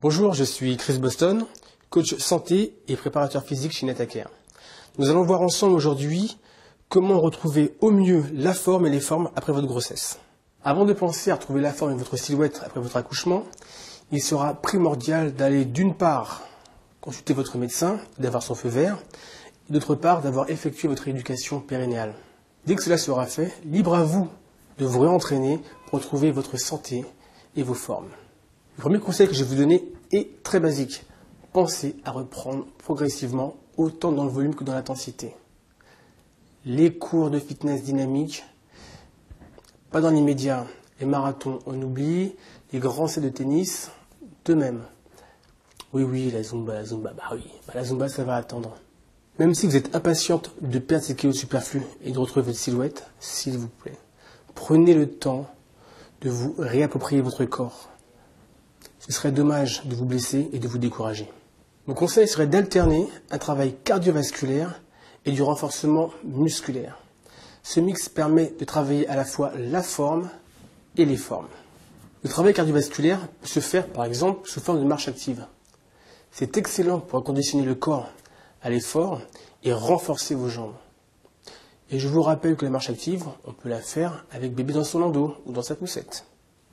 Bonjour, je suis Chris Boston, coach santé et préparateur physique chez Netacare. Nous allons voir ensemble aujourd'hui comment retrouver au mieux la forme et les formes après votre grossesse. Avant de penser à retrouver la forme et votre silhouette après votre accouchement, il sera primordial d'aller d'une part consulter votre médecin, d'avoir son feu vert, et d'autre part d'avoir effectué votre éducation périnéale. Dès que cela sera fait, libre à vous de vous réentraîner pour retrouver votre santé et vos formes. Le premier conseil que je vais vous donner est très basique. Pensez à reprendre progressivement autant dans le volume que dans l'intensité. Les cours de fitness dynamique, pas dans l'immédiat. Les marathons, on oublie. Les grands sets de tennis, de même. Oui, la Zumba, la Zumba, ça va attendre. Même si vous êtes impatiente de perdre ces kilos superflus et de retrouver votre silhouette, s'il vous plaît, prenez le temps de vous réapproprier votre corps. Ce serait dommage de vous blesser et de vous décourager. Mon conseil serait d'alterner un travail cardiovasculaire et du renforcement musculaire. Ce mix permet de travailler à la fois la forme et les formes. Le travail cardiovasculaire peut se faire par exemple sous forme de marche active. C'est excellent pour conditionner le corps à l'effort et renforcer vos jambes. Et je vous rappelle que la marche active, on peut la faire avec bébé dans son landau ou dans sa poussette.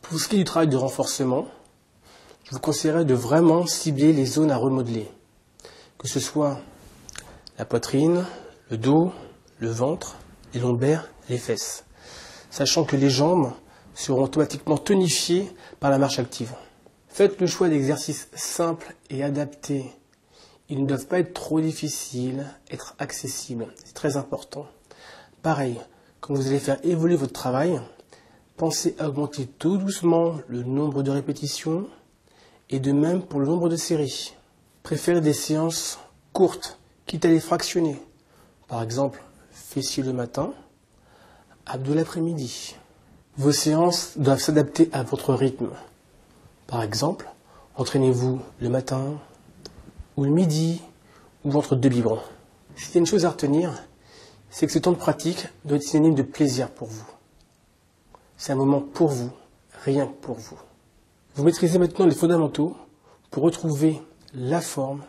Pour ce qui est du travail de renforcement, je vous conseillerais de vraiment cibler les zones à remodeler, que ce soit la poitrine, le dos, le ventre, les lombaires, les fesses, sachant que les jambes seront automatiquement tonifiées par la marche active. Faites le choix d'exercices simples et adaptés. Ils ne doivent pas être trop difficiles, être accessibles, c'est très important. Pareil, quand vous allez faire évoluer votre travail, pensez à augmenter tout doucement le nombre de répétitions, et de même pour le nombre de séries. Préférez des séances courtes, quitte à les fractionner. Par exemple, fessiers le matin, abdos l'après-midi. Vos séances doivent s'adapter à votre rythme. Par exemple, entraînez-vous le matin, ou le midi, ou entre deux biberons. S'il y a une chose à retenir, c'est que ce temps de pratique doit être synonyme de plaisir pour vous. C'est un moment pour vous, rien que pour vous. Vous maîtrisez maintenant les fondamentaux pour retrouver la forme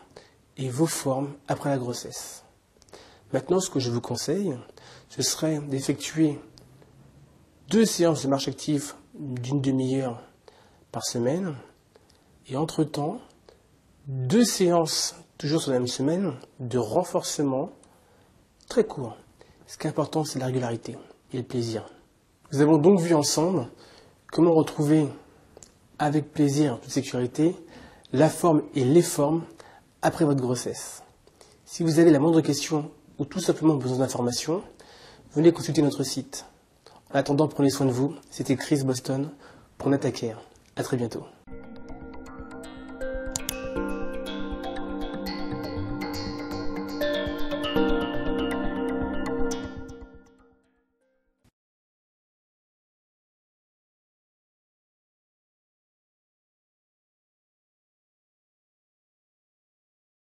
et vos formes après la grossesse. Maintenant, ce que je vous conseille, ce serait d'effectuer 2 séances de marche active d'une demi-heure par semaine et entre-temps, 2 séances, toujours sur la même semaine, de renforcement très court. Ce qui est important, c'est la régularité et le plaisir. Nous avons donc vu ensemble comment retrouver avec plaisir, en toute sécurité, la forme et les formes après votre grossesse. Si vous avez la moindre question ou tout simplement besoin d'informations, venez consulter notre site. En attendant, prenez soin de vous. C'était Chris Boston pour Netacare. À très bientôt.